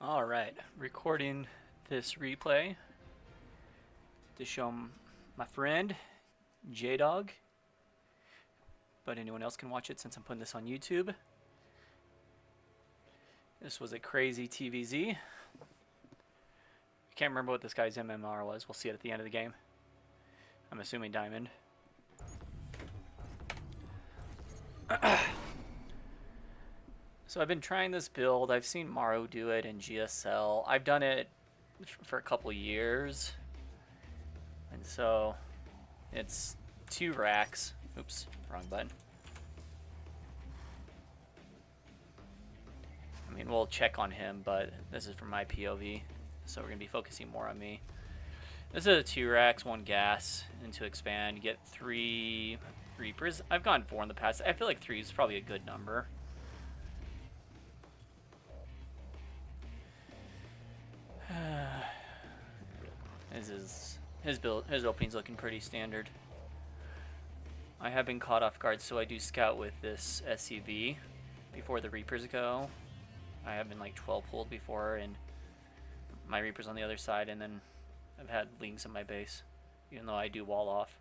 All right, recording this replay to show my friend J-Dog, but anyone else can watch it since I'm putting this on YouTube. This was a crazy TvZ. I can't remember what this guy's MMR was. We'll see it at the end of the game. I'm assuming diamond. So I've been trying this build. I've seen Maru do it in GSL. I've done it for a couple years. And so it's 2 racks. Oops, wrong button. I mean, we'll check on him, but this is from my POV. So we're going to be focusing more on me. This is a 2 racks, 1 gas, and to expand, you get 3 Reapers. I've gone 4 in the past. I feel like 3 is probably a good number. His opening's looking pretty standard. I have been caught off guard, so I do scout with this SCV before the Reapers go. I have been like 12 pulled before, and my Reaper's on the other side, and then I've had lings in my base, even though I do wall off.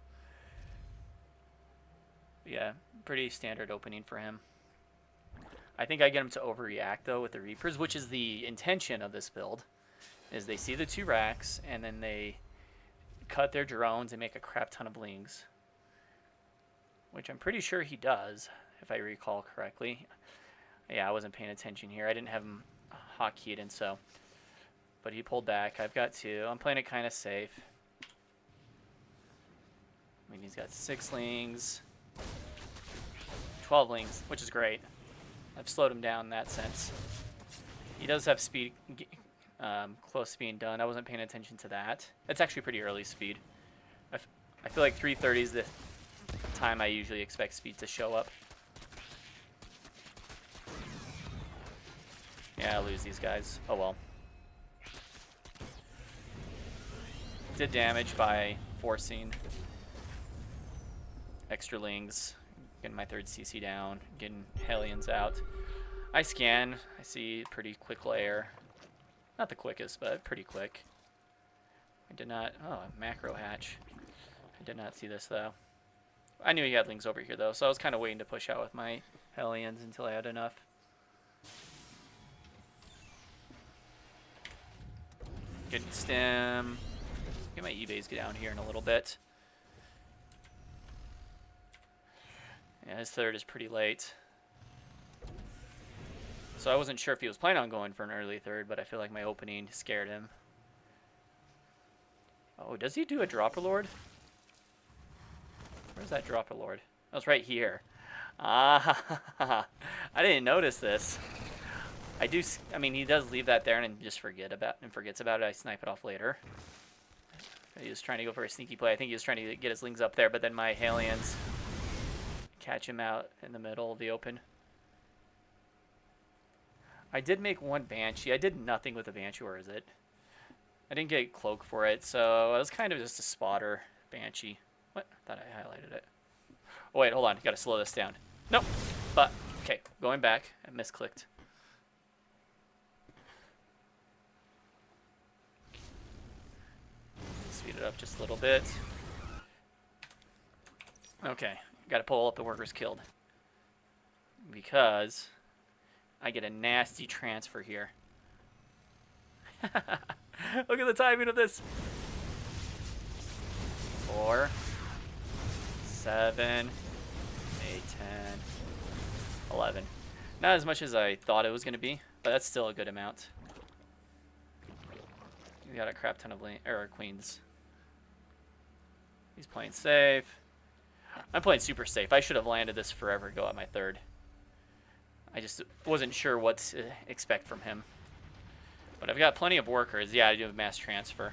But yeah, pretty standard opening for him. I think I get him to overreact though with the Reapers, which is the intention of this build. Is they see the 2 racks and then they cut their drones and make a crap ton of lings, which I'm pretty sure he does, if I recall correctly. Yeah, I wasn't paying attention here. I didn't have him hotkeyed, and so, but he pulled back. I've got 2. I'm playing it kind of safe. I mean, he's got 6 lings, 12 lings, which is great. I've slowed him down in that sense. He does have speed. Close to being done. I wasn't paying attention to that. It's actually pretty early speed. I feel like 3:30 is the time I usually expect speed to show up. Yeah, I lose these guys. Oh well. Did damage by forcing extra lings, getting my 3rd CC down, getting Hellions out. I scan. I see pretty quick layer. Not the quickest, but pretty quick. I did not... Oh, a macro hatch. I did not see this, though. I knew he had lings over here, though, so I was kind of waiting to push out with my Hellions until I had enough. Good stem. Get my eBays down here in a little bit. Yeah, his 3rd is pretty late. So I wasn't sure if he was planning on going for an early 3rd, but I feel like my opening scared him. Oh, does he do a Dropper Lord? Where's that Dropper Lord? Oh, it's right here. Ah, I didn't notice this. I mean, he does leave that there and just forgets about it. I snipe it off later. He was trying to go for a sneaky play. I think he was trying to get his lings up there, but then my Hellions catch him out in the middle of the open. I did make 1 Banshee. I did nothing with the Banshee. Where is it? I didn't get Cloak for it, so I was kind of just a spotter Banshee. What? I thought I highlighted it. Oh, wait, hold on. Got to slow this down. Nope. But, okay, going back. I misclicked. Speed it up just a little bit. Okay, got to pull up the workers killed. Because I get a nasty transfer here. Look at the timing of this. 4, 7, 8, 10, 11. Not as much as I thought it was going to be, but that's still a good amount. We got a crap ton of queens. He's playing safe. I'm playing super safe. I should have landed this forever ago at my 3rd. I just wasn't sure what to expect from him. But I've got plenty of workers. Yeah, I do have mass transfer.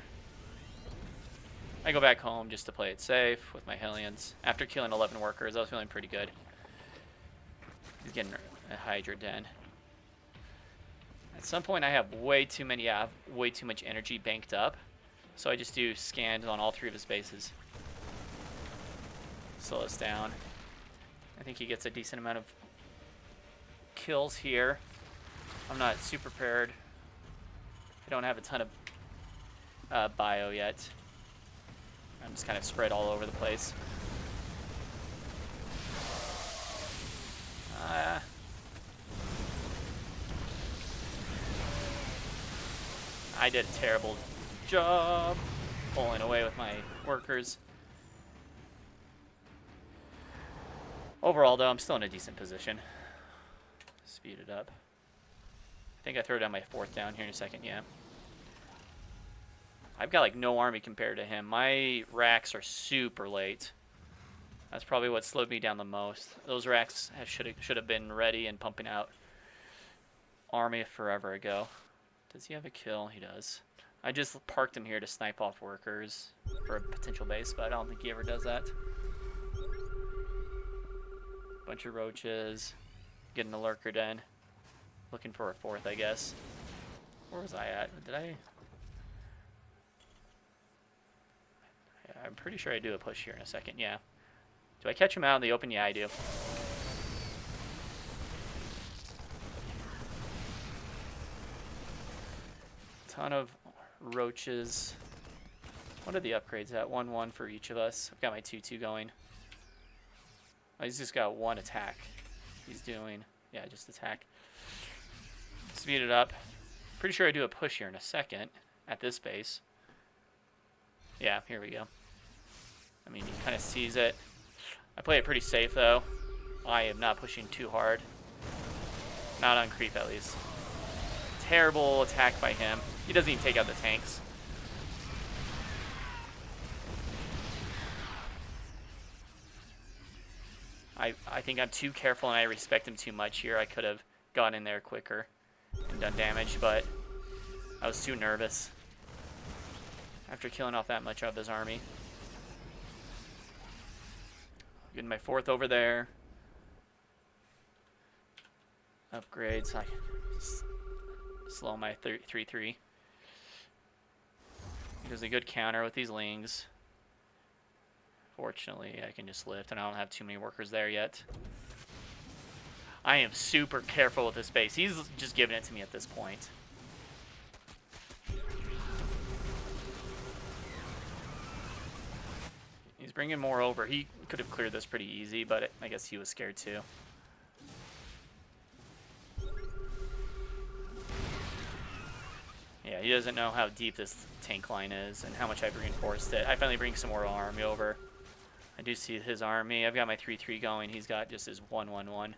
I go back home just to play it safe with my Hellions. After killing 11 workers, I was feeling pretty good. He's getting a Hydra Den. At some point, I have way too much energy banked up. So I just do scans on all 3 of his bases. Slow us down. I think he gets a decent amount of kills here. I'm not super prepared I don't have a ton of bio yet. I'm just kind of spread all over the place. I did a terrible job pulling away with my workers. Overall, though, I'm still in a decent position. Speed it up. I think I throw down my 4th down here in a second, yeah. I've got like no army compared to him. My racks are super late. That's probably what slowed me down the most. Those racks should have been ready and pumping out army forever ago. Does he have a kill? He does. I just parked him here to snipe off workers for a potential base, but I don't think he ever does that. Bunch of roaches. Getting a lurker den. Looking for a 4th, I guess. Where was I at? Did I? Yeah, I'm pretty sure I do a push here in a second, yeah. Do I catch him out in the open? Yeah, I do. Ton of roaches. What are the upgrades at? 1-1 for each of us. I've got my 2-2 going. Oh, he's just got 1 attack. He's doing, yeah, just attack. Speed it up. Pretty sure I do a push here in a second at this base. Yeah, here we go. I mean, he kind of sees it. I play it pretty safe, though. I am not pushing too hard. Not on creep, at least. Terrible attack by him. He doesn't even take out the tanks. I think I'm too careful and I respect him too much here. I could have gone in there quicker and done damage, but I was too nervous after killing off that much of his army. Getting my 4th over there. Upgrades. I slow my 3-3. There's a good counter with these lings. Fortunately, I can just lift, and I don't have too many workers there yet. I am super careful with this base. He's just giving it to me at this point. He's bringing more over. He could have cleared this pretty easy, but I guess he was scared too. Yeah, he doesn't know how deep this tank line is and how much I've reinforced it. I finally bring some more army over. I do see his army. I've got my 3-3 going. He's got just his 1-1-1.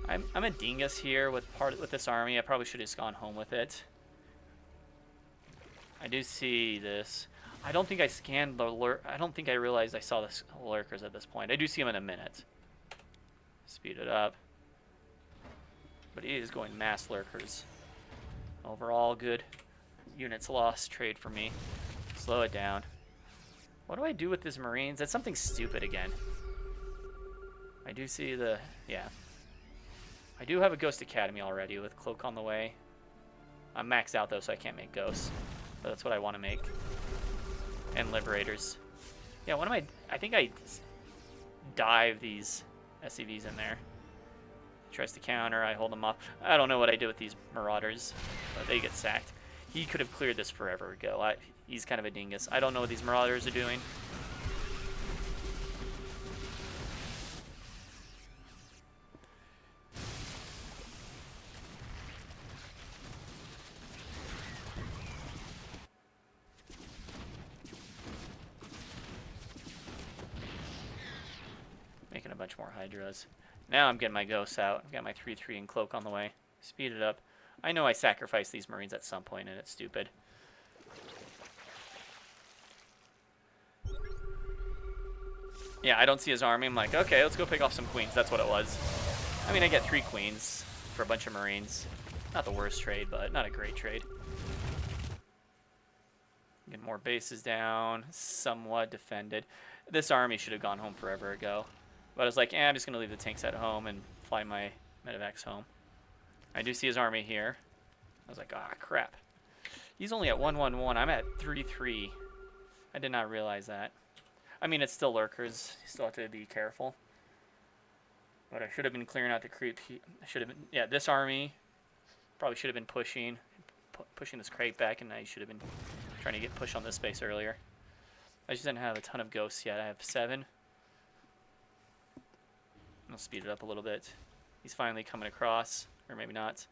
I'm a dingus here with this army. I probably should have just gone home with it. I do see this. I don't think I scanned the lurk. I don't think I realized I saw the lurkers at this point. I do see him in a minute. Speed it up. But he is going mass lurkers. Overall, good. Units lost trade for me. Slow it down. What do I do with these Marines? That's something stupid again. I do see the... yeah. I do have a Ghost Academy already with Cloak on the way. I'm maxed out, though, so I can't make Ghosts. But that's what I want to make. And Liberators. Yeah, what am I think I dive these SCVs in there. Tries to counter, I hold them off. I don't know what I did with these Marauders, but they get sacked. He could have cleared this forever ago. He's kind of a dingus. I don't know what these Marauders are doing. Making a bunch more Hydras. Now I'm getting my Ghosts out. I've got my 3-3 and Cloak on the way. Speed it up. I know I sacrificed these Marines at some point, and it's stupid. Yeah, I don't see his army. I'm like, okay, let's go pick off some queens. That's what it was. I mean, I get 3 queens for a bunch of Marines. Not the worst trade, but not a great trade. Get more bases down. Somewhat defended. This army should have gone home forever ago. But I was like, I'm just going to leave the tanks at home and fly my medevacs home. I do see his army here. I was like, ah, crap. He's only at 1-1-1. I'm at 3-3. I did not realize that. I mean, it's still lurkers. You still have to be careful. But I should have been clearing out the creep. I should have been, yeah, this army probably should have been pushing this crate back, and I should have been trying to get push on this space earlier. I just didn't have a ton of ghosts yet. I have 7. I'll speed it up a little bit. He's finally coming across, or maybe not.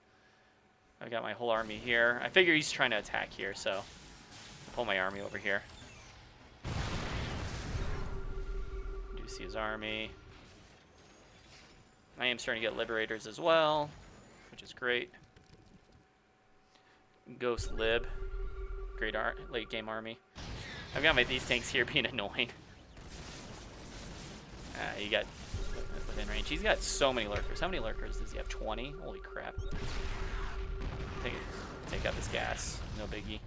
I've got my whole army here. I figure he's trying to attack here, so I'll pull my army over here. Do see his army. I am starting to get liberators as well, which is great. Ghost lib. Great late game army. I've got these tanks here being annoying. You got within range. He's got so many lurkers. How many lurkers does he have? 20? Holy crap. Take out this gas. No biggie.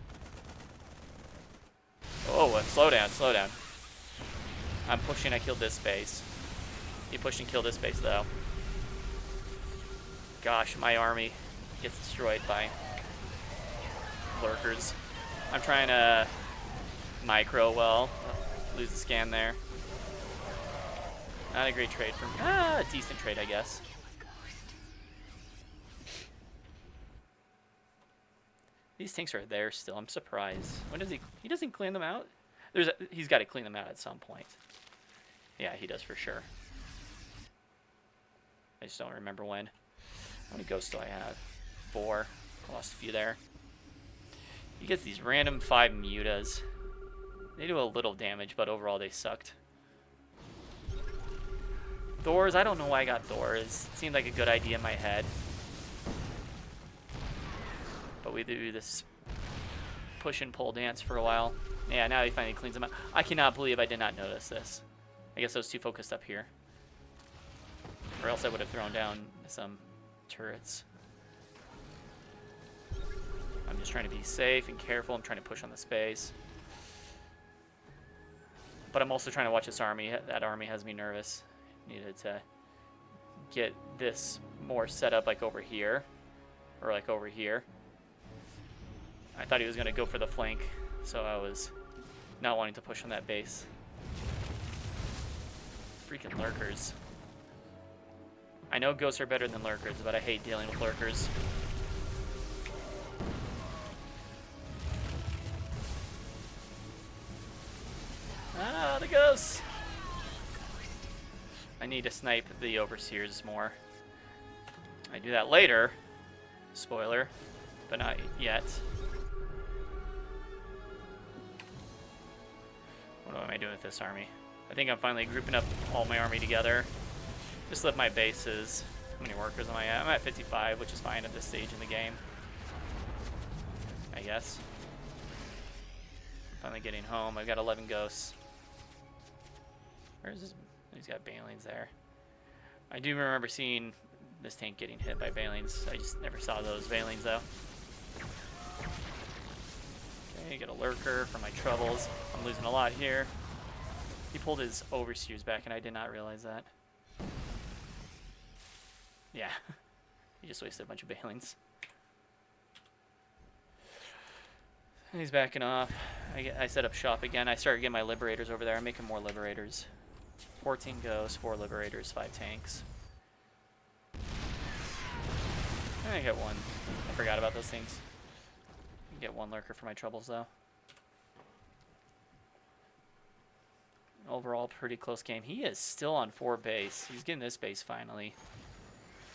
Oh, slow down, slow down. I'm pushing. I killed this base. He pushed and killed this base, though. Gosh, my army gets destroyed by lurkers. I'm trying to micro well. Lose the scan there. Not a great trade for me. A decent trade, I guess. These tanks are there still. I'm surprised. When does he doesn't clean them out? He's got to clean them out at some point. Yeah, he does for sure. I just don't remember when. How many ghosts do I have? 4. Lost a few there. He gets these random 5 mutas. They do a little damage, but overall they sucked. Thors, I don't know why I got Thors. It seemed like a good idea in my head. But we do this push and pull dance for a while. Yeah, now he finally cleans them out. I cannot believe I did not notice this. I guess I was too focused up here. Or else I would have thrown down some turrets. I'm just trying to be safe and careful. I'm trying to push on the space. But I'm also trying to watch this army. That army has me nervous. Needed to get this more set up like over here. Or like over here. I thought he was going to go for the flank. So I was not wanting to push on that base. Freaking lurkers. I know ghosts are better than lurkers, but I hate dealing with lurkers. Ah, the ghosts! I need to snipe the overseers more. I do that later. Spoiler. But not yet. What am I doing with this army? I think I'm finally grouping up all my army together. Just left my bases. How many workers am I at? I'm at 55, which is fine at this stage in the game. I guess. I'm finally getting home. I've got 11 ghosts. Where's this? He's got Banelings there. I do remember seeing this tank getting hit by Banelings. I just never saw those Banelings though. Okay, get a lurker for my troubles. I'm losing a lot here. He pulled his overseers back and I did not realize that. Yeah, he just wasted a bunch of Banelings. And he's backing off. I set up shop again. I started getting my Liberators over there. I'm making more Liberators. 14 ghosts, 4 Liberators, 5 tanks. I get 1. I forgot about those things. I get 1 lurker for my troubles though. Overall, pretty close game. He is still on 4 base. He's getting this base finally.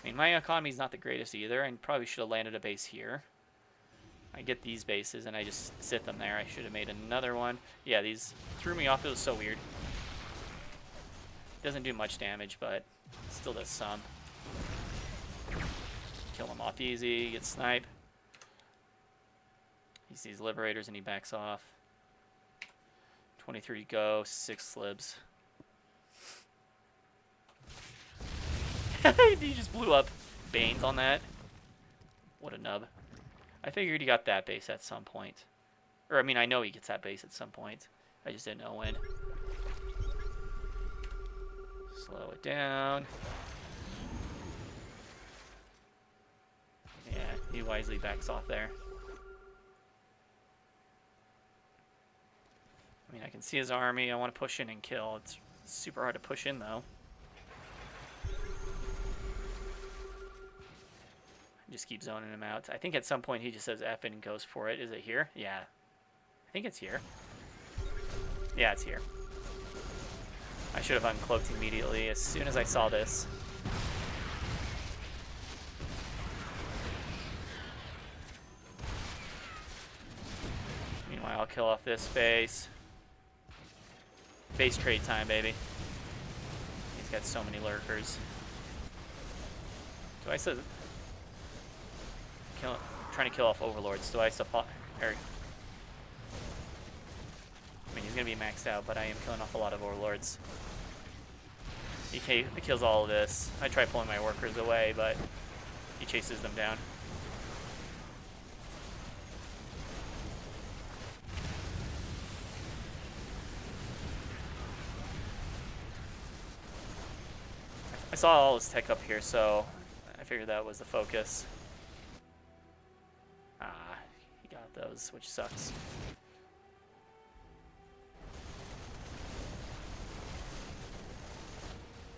I mean, my economy's not the greatest either, and probably should have landed a base here. I get these bases, and I just sit them there. I should have made another one. Yeah, these threw me off. It was so weird. Doesn't do much damage, but still does some. Kill him off easy. Get snipe. He sees Liberators, and he backs off. 23 go, 6 slibs. He just blew up Banes on that. What a nub. I figured he got that base at some point. Or, I mean, I know he gets that base at some point. I just didn't know when. Slow it down. Yeah, he wisely backs off there. I mean, I can see his army. I want to push in and kill. It's super hard to push in, though. just keep zoning him out. I think at some point he just says F and goes for it. Is it here? Yeah. I think it's here. Yeah, it's here. I should have uncloaked immediately as soon as I saw this. Meanwhile, I'll kill off this base. Base trade time, baby. He's got so many lurkers. Do I still... trying to kill off overlords. Do I supply... I mean, he's going to be maxed out, but I am killing off a lot of overlords. He kills all of this. I try pulling my workers away, but he chases them down. I saw all his tech up here, so I figured that was the focus. Ah, he got those, which sucks.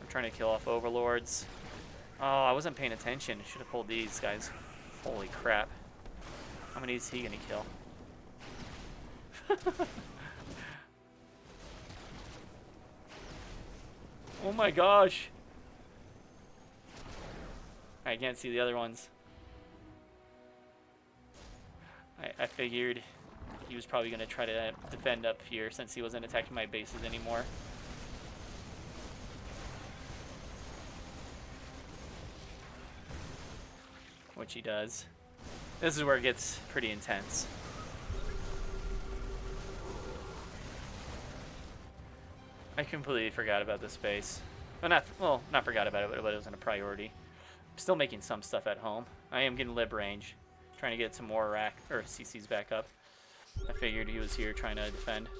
I'm trying to kill off overlords. Oh, I wasn't paying attention. Should have pulled these guys. Holy crap. How many is he gonna kill? Oh my gosh. I can't see the other ones. I figured he was probably going to try to defend up here since he wasn't attacking my bases anymore. Which he does. This is where it gets pretty intense. I completely forgot about this base. Well, not forgot about it, but it wasn't a priority. I'm still making some stuff at home. I am getting lib range, trying to get some more rack or CCs back up. I figured he was here trying to defend.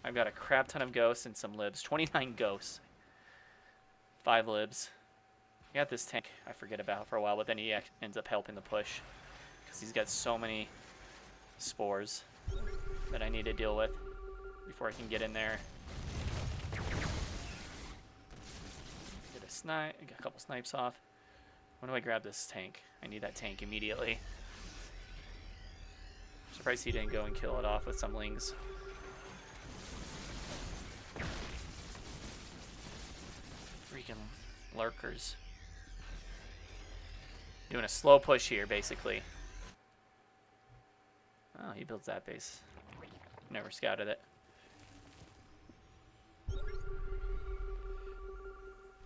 I've got a crap ton of ghosts and some libs. 29 ghosts. 5 libs. I got this tank I forget about for a while, but then he ends up helping the push because he's got so many spores that I need to deal with before I can get in there. Snipe, get a couple snipes off. When do I grab this tank? I need that tank immediately. Surprised he didn't go and kill it off with some lings. Freaking lurkers. Doing a slow push here, basically. Oh, he builds that base. Never scouted it.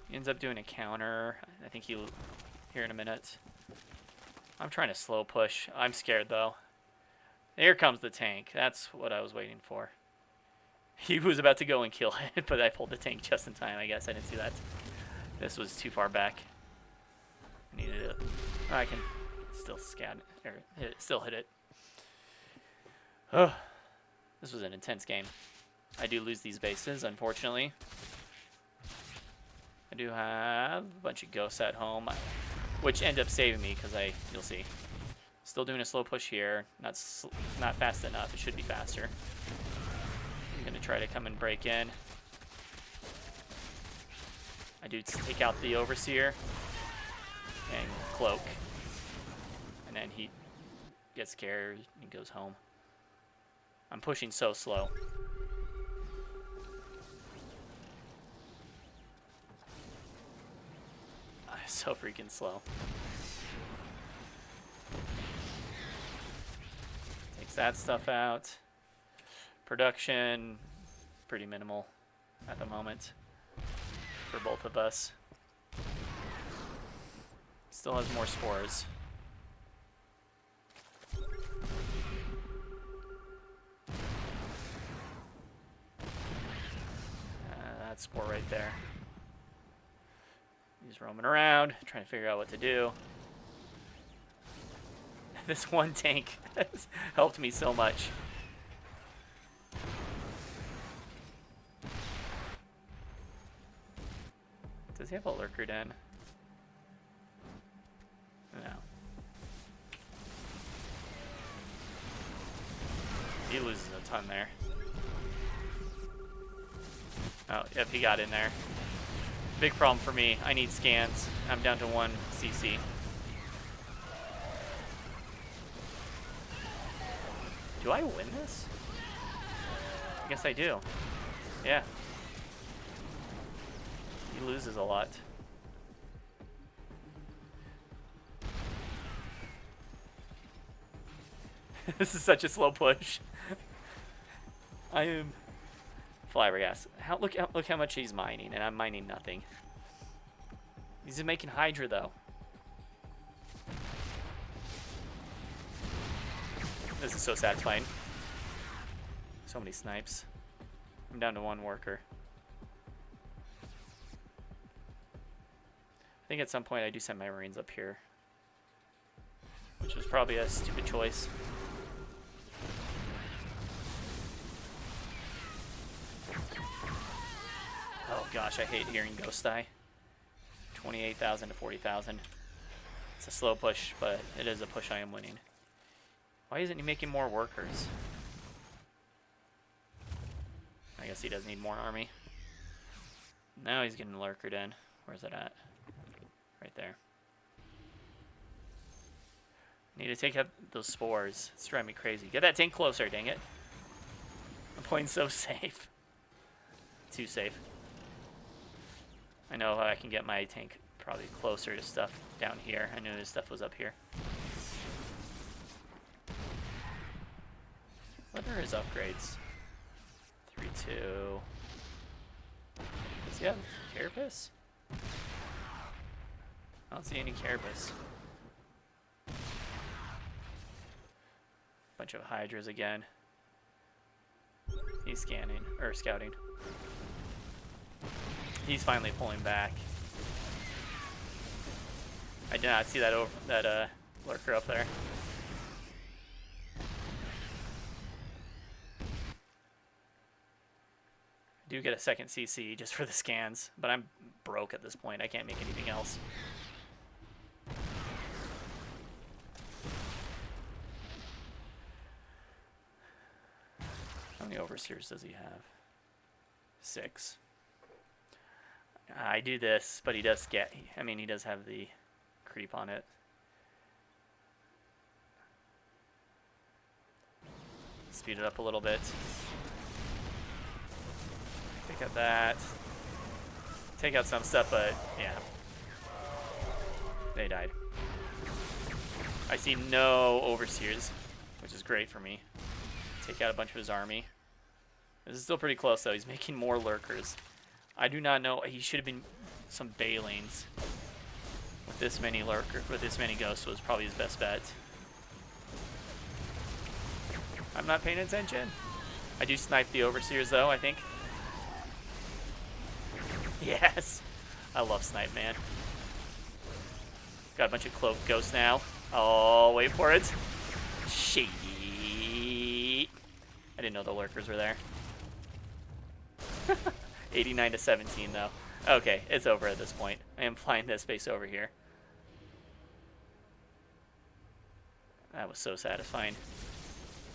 He ends up doing a counter. I think he'll here in a minute. I'm trying to slow push. I'm scared though. Here comes the tank. That's what I was waiting for. He was about to go and kill it, but I pulled the tank just in time. I guess I didn't see that. This was too far back. I needed it. I can still scan it, or still hit it. Oh, this was an intense game. I do lose these bases, unfortunately. I do have a bunch of ghosts at home, which end up saving me because you'll see. Still doing a slow push here. Not fast enough. It should be faster. I'm gonna try to come and break in. I do take out the overseer and cloak, and then he gets scared and goes home. I'm pushing so slow. So freaking slow. Takes that stuff out. Production, pretty minimal at the moment for both of us. Still has more spores. That spore right there. He's roaming around, trying to figure out what to do. This one tank has helped me so much. Does he have a lurker den? No. He loses a ton there. Oh, yep, he got in there. Big problem for me. I need scans. I'm down to 1 CC. Do I win this? I guess I do. Yeah. He loses a lot. This is such a slow push. I am flabbergasted. Look how much he's mining, and I'm mining nothing. He's making Hydra though. This is so satisfying. So many snipes. I'm down to 1 worker. I think at some point I do send my Marines up here, which was probably a stupid choice. Oh gosh, I hate hearing Ghost die. 28,000 to 40,000. It's a slow push, but it is a push I am winning. Why isn't he making more workers? I guess he does need more army. Now he's getting lurkered in. Where's it at? Right there. Need to take out those spores. It's driving me crazy. Get that tank closer, dang it. I'm playing so safe. Too safe. I know I can get my tank probably closer to stuff down here. I knew this stuff was up here. What are his upgrades? 3-2. Does he have Carapace? I don't see any Carapace. Bunch of Hydras again. He's scanning, or scouting. He's finally pulling back. I did not see that lurker up there. I do get a second CC just for the scans, but I'm broke at this point. I can't make anything else. How many overseers does he have? 6. I do this, but he does get, I mean, he does have the creep on it. Speed it up a little bit. Take out that. Take out some stuff, but yeah. They died. I see no overseers, which is great for me. Take out a bunch of his army. This is still pretty close, though. He's making more lurkers. I do not know. He should have been some Balings. With this many with this many ghosts was probably his best bet. I'm not paying attention. I do snipe the overseers, though, I think. Yes. I love snipe, man. Got a bunch of cloaked ghosts now. Oh, wait for it. Shit. I didn't know the lurkers were there. 89 to 17, though. Okay, it's over at this point. I am flying this base over here. That was so satisfying.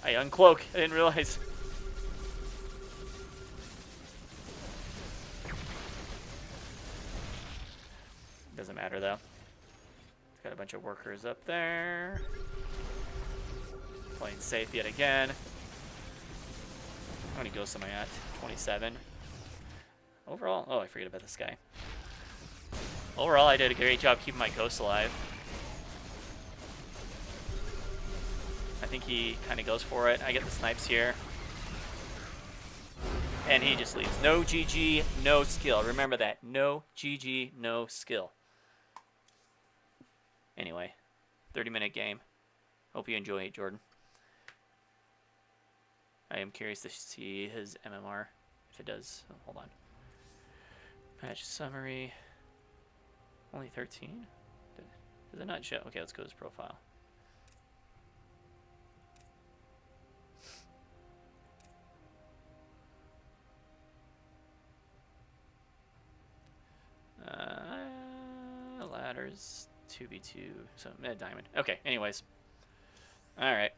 I uncloak. I didn't realize. Doesn't matter, though. It's got a bunch of workers up there. Playing safe yet again. How many ghosts am I at? 27. Overall, oh, I forget about this guy. Overall, I did a great job keeping my ghosts alive. I think he kind of goes for it. I get the snipes here. And he just leaves. No GG, no skill. Remember that. No GG, no skill. Anyway, 30-minute game. Hope you enjoy it, Jordan. I am curious to see his MMR, if it does. Oh, hold on. Match summary. Only 13? Does it not show? Okay, let's go to his profile. Ladders 2v2, so diamond. Okay, anyways. All right.